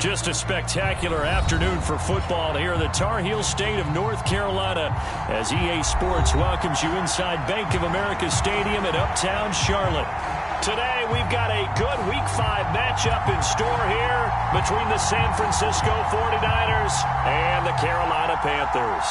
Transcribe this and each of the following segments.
Just a spectacular afternoon for football here in the Tar Heel state of North Carolina as EA Sports welcomes you inside Bank of America Stadium in Uptown Charlotte. Today we've got a good Week 5 matchup in store here between the San Francisco 49ers and the Carolina Panthers.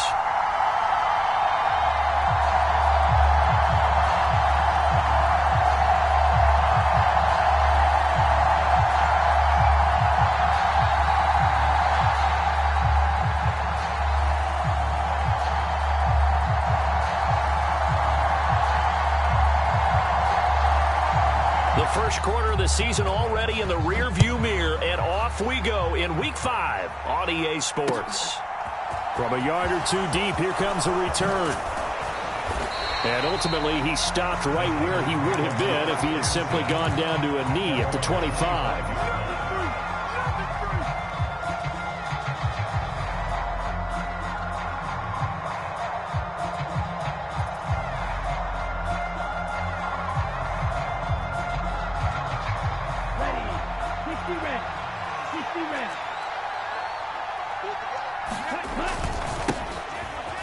First quarter of the season already in the rear-view mirror, and off we go in Week 5 on EA Sports. From a yard or two deep, here comes a return. And ultimately, he stopped right where he would have been if he had simply gone down to a knee at the 25.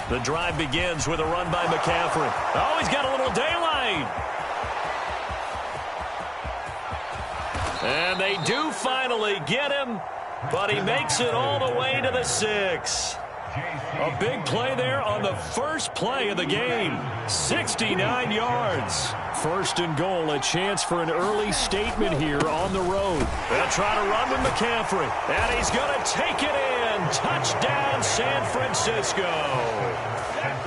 The drive begins with a run by McCaffrey. Oh, he's got a little daylight. And they do finally get him, but he makes it all the way to the 6. A big play there on the first play of the game. 69 yards. First and goal, a chance for an early statement here on the road. They'll try to run with McCaffrey, and he's going to take it in. Touchdown, San Francisco.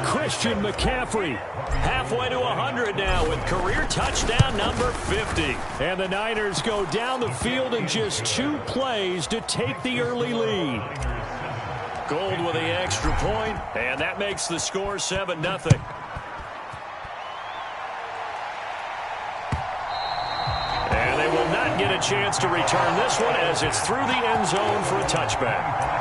Christian McCaffrey, halfway to 100 now with career touchdown number 50. And the Niners go down the field in just 2 plays to take the early lead. Gold with the extra point, and that makes the score 7-0. And they will not get a chance to return this one as it's through the end zone for a touchback.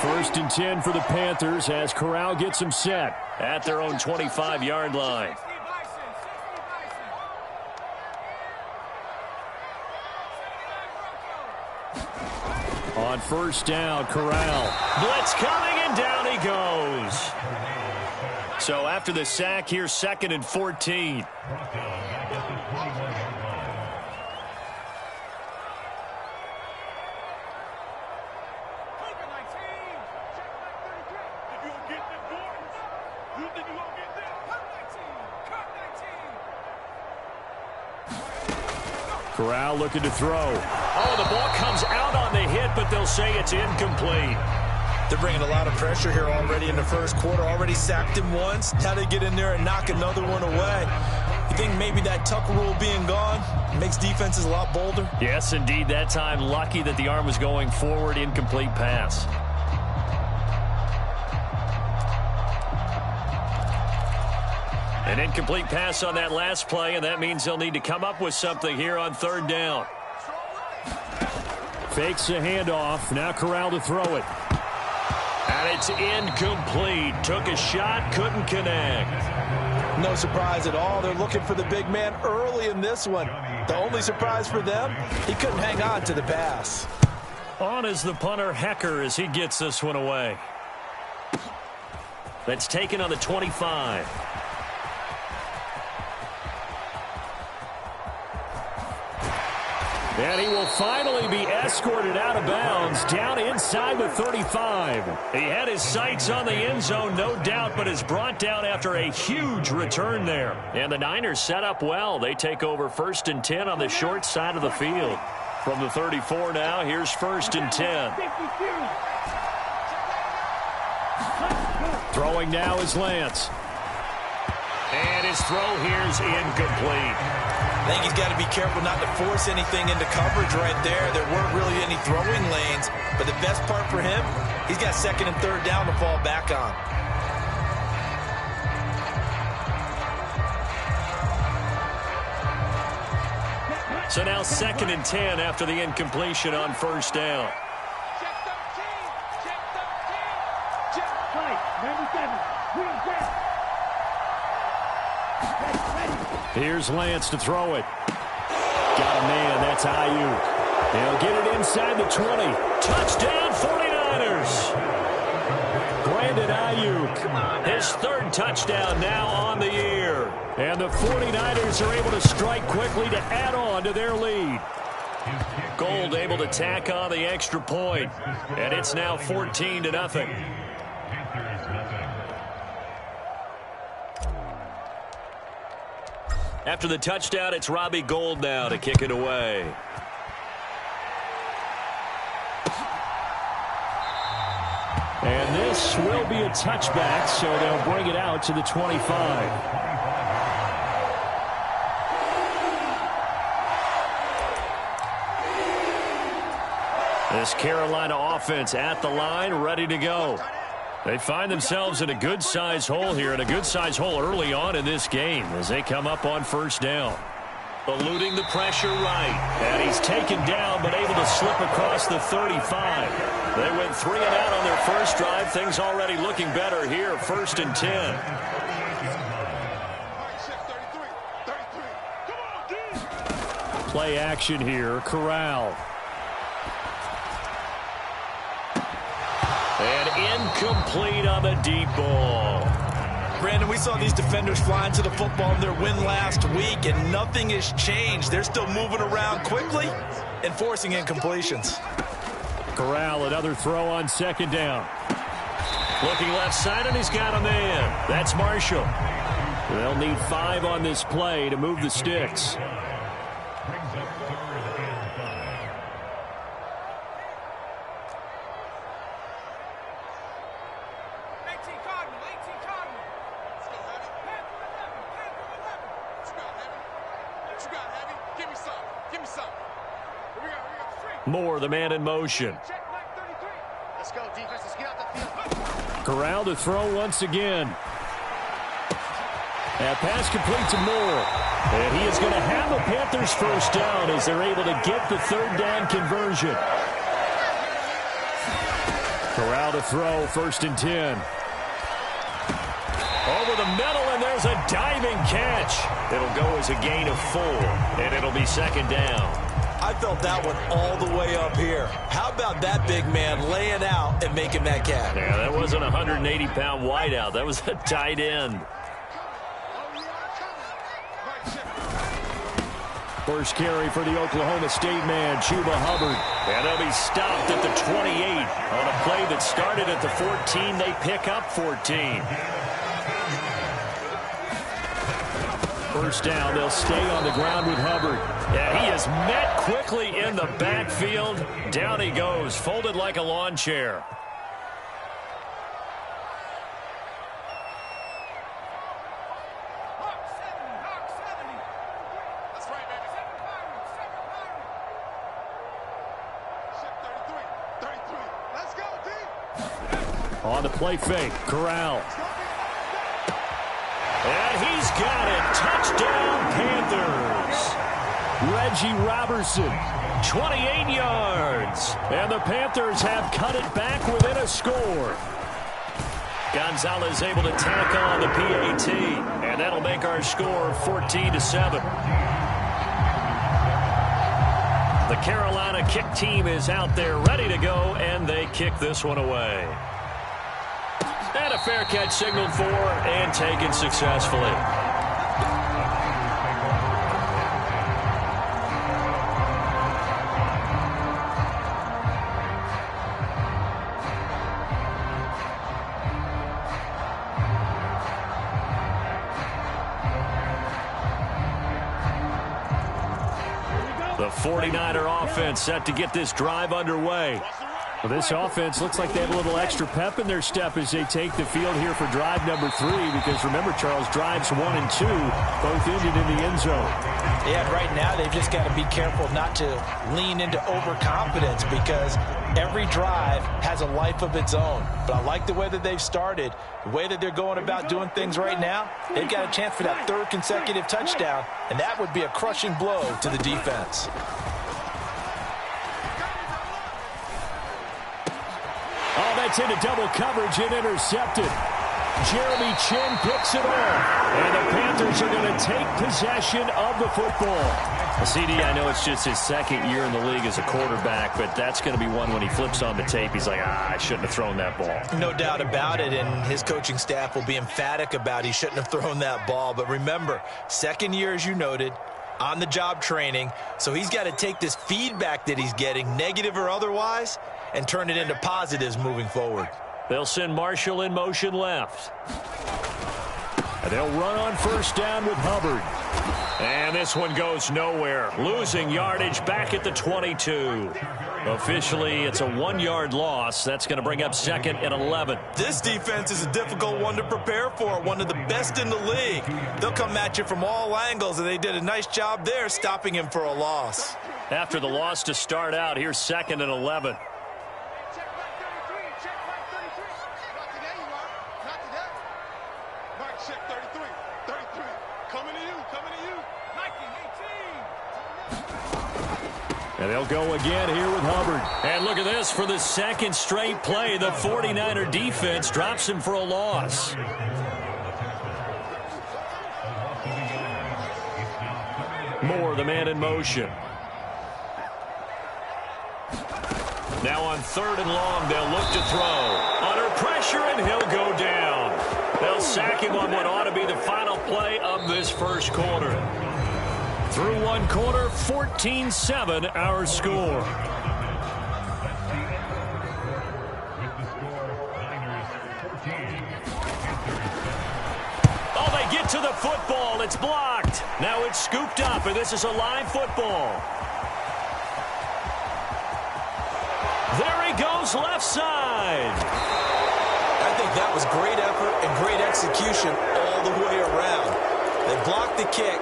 First and 10 for the Panthers as Corral gets them set at their own 25-yard line. On first down, Corral. Blitz coming, and down he goes. So after the sack, here's 2nd and 14. Corral looking to throw. Oh, the ball comes out on the hit, but they'll say it's incomplete. They're bringing a lot of pressure here already in the first quarter. Already sacked him once. How to get in there and knock another one away. You think maybe that Tucker rule being gone makes defenses a lot bolder? Yes, indeed. That time, lucky that the arm was going forward. Incomplete pass. An incomplete pass on that last play, and that means they'll need to come up with something here on 3rd down. Fakes the handoff. Now Corral to throw it. And it's incomplete. Took a shot, couldn't connect. No surprise at all. They're looking for the big man early in this one. The only surprise for them, he couldn't hang on to the pass. On is the punter, Hecker, as he gets this one away. That's taken on the 25. And he will finally be escorted out of bounds down inside the 35. He had his sights on the end zone, no doubt, but is brought down after a huge return there. And the Niners set up well. They take over 1st and 10 on the short side of the field. From the 34 now, here's 1st and 10. Throwing now is Lance. And his throw here's incomplete. I think he's got to be careful not to force anything into coverage right there. There weren't really any throwing lanes, but the best part for him, he's got 2nd and 3rd down to fall back on. So now 2nd and 10 after the incompletion on 1st down. Check 13. Check 13. Check. Number 7. Here's Lance to throw it. Got a man. That's Ayuk. They'll get it inside the 20. Touchdown 49ers. Brandon Ayuk, his third touchdown now on the year. And the 49ers are able to strike quickly to add on to their lead. Gold able to tack on the extra point. And it's now 14-0. After the touchdown, it's Robbie Gould now to kick it away. And this will be a touchback, so they'll bring it out to the 25. This Carolina offense at the line, ready to go. They find themselves in a good-sized hole here, and a good-sized hole early on in this game as they come up on first down. Eluding the pressure right. And he's taken down but able to slip across the 35. They went 3 and out on their first drive. Things already looking better here. 1st and 10. Play action here. Corral. And incomplete on the deep ball. Brandon, we saw these defenders flying to the football in their win last week, and nothing has changed. They're still moving around quickly and forcing incompletions. Corral, another throw on 2nd down. Looking left side, and he's got a man. That's Marshall. They'll need 5 on this play to move the sticks. Moore, the man in motion. Let's go, defense. Let's get out the field. Corral to throw once again. That pass complete to Moore. And he is going to have the Panthers first down as they're able to get the 3rd down conversion. Corral to throw, 1st and 10. Over the middle, and there's a diving catch. It'll go as a gain of 4, and it'll be 2nd down. I felt that one all the way up here. How about that big man laying out and making that catch? Yeah, that wasn't a 180-pound wideout. That was a tight end. First carry for the Oklahoma State man, Chuba Hubbard. And they'll be stopped at the 28. On a play that started at the 14, they pick up 14. First down, they'll stay on the ground with Hubbard. Yeah, he is met quickly in the backfield. Down he goes, folded like a lawn chair. On the play fake, Corral. And he's got it. Touchdown, Panthers. Reggie Robertson, 28 yards. And the Panthers have cut it back within a score. Gonzalez able to tack on the PAT. And that'll make our score 14-7. The Carolina kick team is out there ready to go, and they kick this one away. And a fair catch signaled for and taken successfully. The 49er offense set to get this drive underway. Well, this offense looks like they have a little extra pep in their step as they take the field here for drive number 3, because remember, Charles, drives 1 and 2 both ended in the end zone. Yeah, right now they've just got to be careful not to lean into overconfidence, because every drive has a life of its own. But I like the way that they've started, the way that they're going about doing things right now. They've got a chance for that 3rd consecutive touchdown, and that would be a crushing blow to the defense. Oh, that's into double coverage and intercepted. Jeremy Chin picks it off. And the Panthers are going to take possession of the football. CD, I know it's just his second year in the league as a quarterback, but that's going to be one when he flips on the tape. He's like, I shouldn't have thrown that ball. No doubt about it, and his coaching staff will be emphatic about he shouldn't have thrown that ball. But remember, second year, as you noted, on-the-job training, so he's got to take this feedback that he's getting, negative or otherwise, and turn it into positives moving forward. They'll send Marshall in motion left. And they'll run on first down with Hubbard. And this one goes nowhere. Losing yardage back at the 22. Officially, it's a 1-yard loss. That's going to bring up 2nd and 11. This defense is a difficult one to prepare for, one of the best in the league. They'll come at you from all angles, and they did a nice job there stopping him for a loss. After the loss to start out, here's 2nd and 11. And they'll go again here with Hubbard. And look at this. For the second straight play, the 49er defense drops him for a loss. Moore, the man in motion. Now on 3rd and long, they'll look to throw. Under pressure, and he'll go down. They'll sack him on what ought to be the final play of this first quarter. Through one quarter, 14-7 our score. Oh, they get to the football. It's blocked. Now it's scooped up, and this is a live football. There he goes, left side. I think that was great effort and great execution all the way around. They blocked the kick,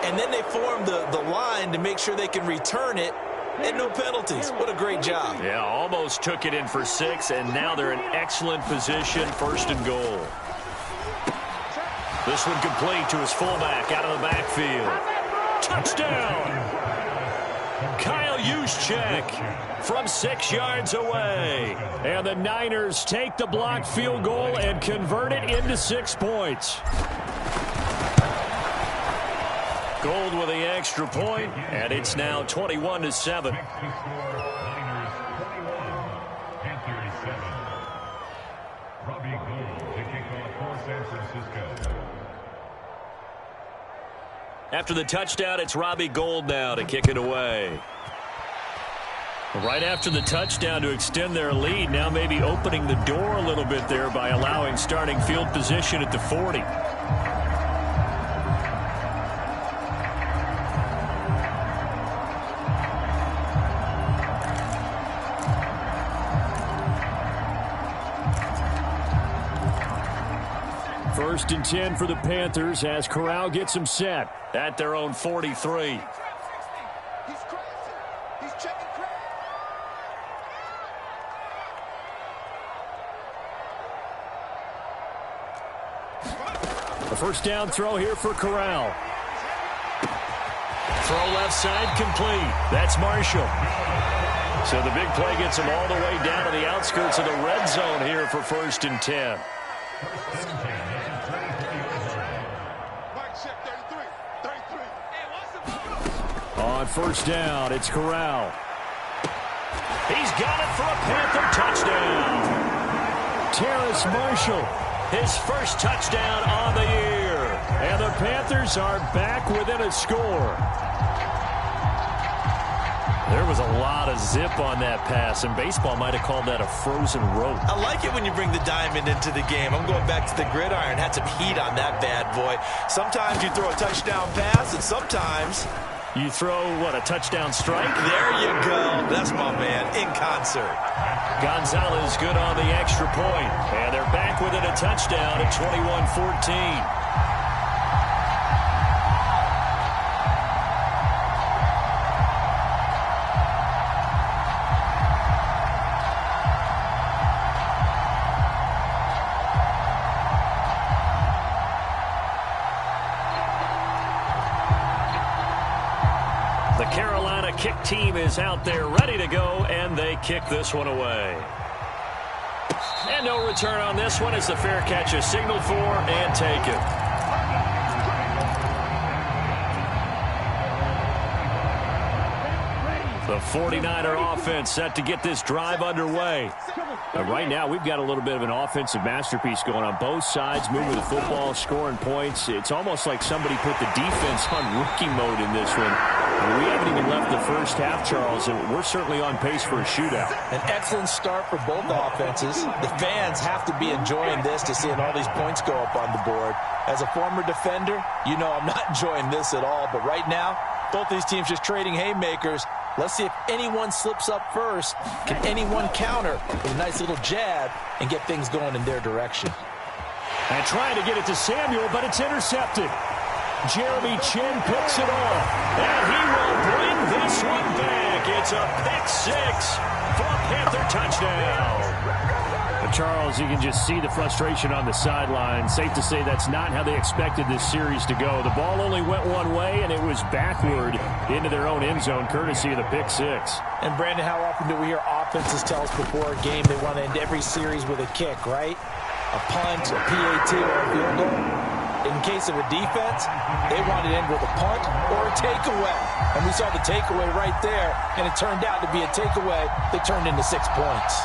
and then they formed the line to make sure they can return it, and no penalties. What a great job. Yeah, almost took it in for 6, and now they're in excellent position, 1st and goal. This one complete to his fullback out of the backfield. Touchdown! Kyle Juszczyk from 6 yards away. And the Niners take the blocked field goal and convert it into 6 points. Gold with the extra point, and it's now 21-7. After the touchdown, it's Robbie Gould now to kick it away. Right after the touchdown to extend their lead, now maybe opening the door a little bit there by allowing starting field position at the 40. First and 10 for the Panthers as Corral gets them set at their own 43. He's checking crack. A first down throw here for Corral. Throw left side complete. That's Marshall. So the big play gets him all the way down to the outskirts of the red zone here for 1st and 10. On first down, it's Corral. He's got it for a Panther touchdown. Terrace Marshall, his first touchdown on the year. And the Panthers are back within a score. There was a lot of zip on that pass, and baseball might have called that a frozen rope. I like it when you bring the diamond into the game. I'm going back to the gridiron. Had some heat on that bad boy. Sometimes you throw a touchdown pass, and sometimes you throw, what, a touchdown strike? There you go. That's my man, in concert. Gonzalez good on the extra point. And they're back within a touchdown at 21-14. Kick team is out there ready to go, and they kick this one away. And no return on this one as the fair catch is signaled for and taken. The 49er offense set to get this drive underway. But right now, we've got a little bit of an offensive masterpiece going on both sides, moving the football, scoring points. It's almost like somebody put the defense on rookie mode in this one. We haven't even left the first half, Charles, and we're certainly on pace for a shootout. An excellent start for both offenses. The fans have to be enjoying this to seeing all these points go up on the board. As a former defender, you know I'm not enjoying this at all. But right now, both these teams just trading haymakers. Let's see if anyone slips up first. Can anyone counter with a nice little jab and get things going in their direction? And trying to get it to Samuel, but it's intercepted. Jeremy Chin picks it off, and he will bring this one back. It's a pick six for a Panther touchdown. Charles, you can just see the frustration on the sideline. Safe to say that's not how they expected this series to go. The ball only went one way, and it was backward into their own end zone, courtesy of the pick six. And, Brandon, how often do we hear offenses tell us before a game they want to end every series with a kick, right? A punt, a PAT, or a field goal. In case of a defense, they wanted to end with a punt or a takeaway. And we saw the takeaway right there, and it turned out to be a takeaway that turned into 6 points.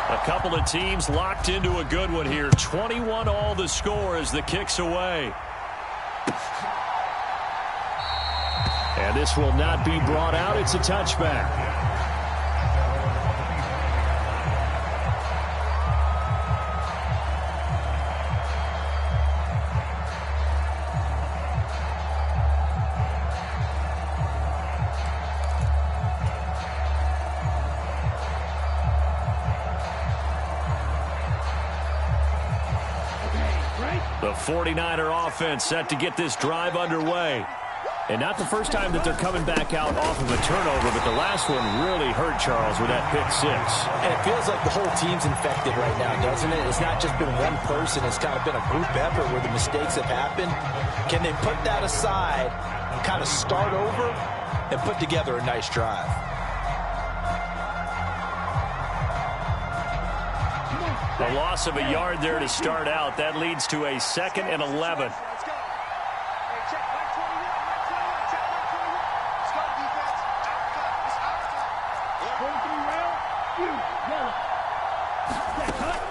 A couple of teams locked into a good one here. 21 all the score as the kick's away. And this will not be brought out. It's a touchback. The 49er offense set to get this drive underway. And not the first time that they're coming back out off of a turnover, but the last one really hurt, Charles, with that pick six. And it feels like the whole team's infected right now, doesn't it? It's not just been one person. It's kind of been a group effort where the mistakes have happened. Can they put that aside, kind of start over, and put together a nice drive? A loss of a yard there to start out. That leads to a 2nd and 11.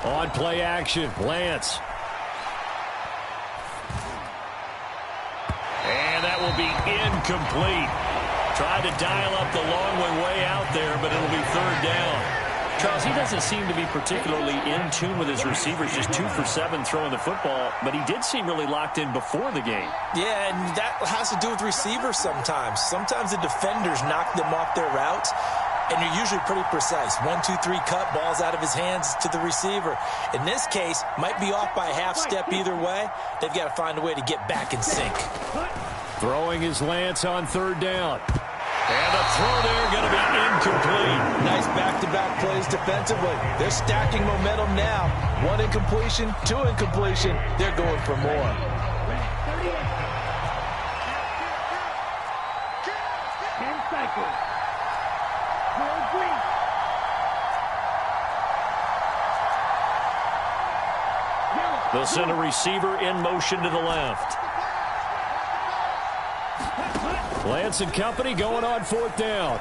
On play action, Lance. And that will be incomplete. Tried to dial up the long way out there, but it'll be 3rd down. Charles, he doesn't seem to be particularly in tune with his receivers, just 2 for 7 throwing the football, but he did seem really locked in before the game. Yeah, and that has to do with receivers sometimes. Sometimes the defenders knock them off their routes, and you're usually pretty precise. 1, 2, 3 cut, balls out of his hands to the receiver. In this case, might be off by a half step either way. They've got to find a way to get back in sync. Throwing is Lance on 3rd down. And the throw there going to be incomplete. Nice back-to-back plays defensively. They're stacking momentum now. 1 incompletion, 2 incompletion. They're going for more. They'll send a receiver in motion to the left. Lance and company going on 4th down.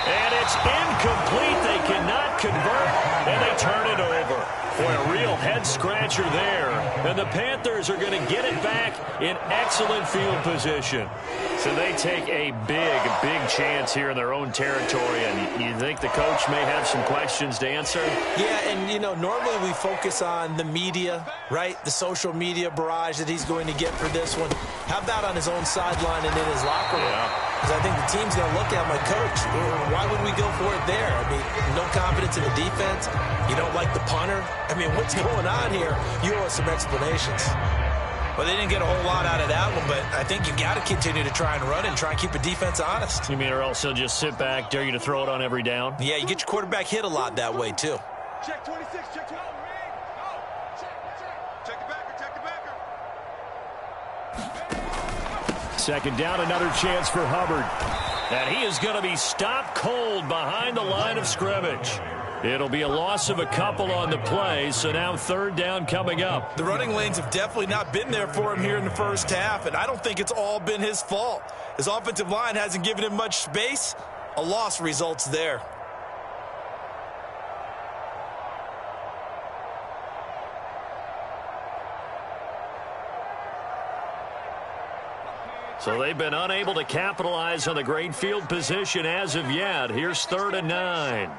And it's incomplete. They cannot convert, and they turn it over. Boy, a real head-scratcher there. And the Panthers are going to get it back in excellent field position. So they take a big chance here in their own territory. And you think the coach may have some questions to answer? Yeah, and, you know, normally we focus on the media, right? The social media barrage that he's going to get for this one. How about on his own sideline and in his locker room? Because I think the team's going to look at my coach. Why would we go for it there? I mean, no confidence in the defense. You don't like the punter. I mean, what's going on here? You owe us some explanations. Well, they didn't get a whole lot out of that one, but I think you got to continue to try and run and try and keep a defense honest. You mean or else he'll just sit back, dare you to throw it on every down? Yeah, you get your quarterback hit a lot that way, too. Check 26, check 12. Go. Check the backer, check the backer. Second down, another chance for Hubbard. And he is going to be stopped cold behind the line of scrimmage. It'll be a loss of a couple on the play, so now third down coming up. The running lanes have definitely not been there for him here in the first half, and I don't think it's all been his fault. His offensive line hasn't given him much space. A loss results there. So they've been unable to capitalize on the great field position as of yet. Here's 3rd and 9.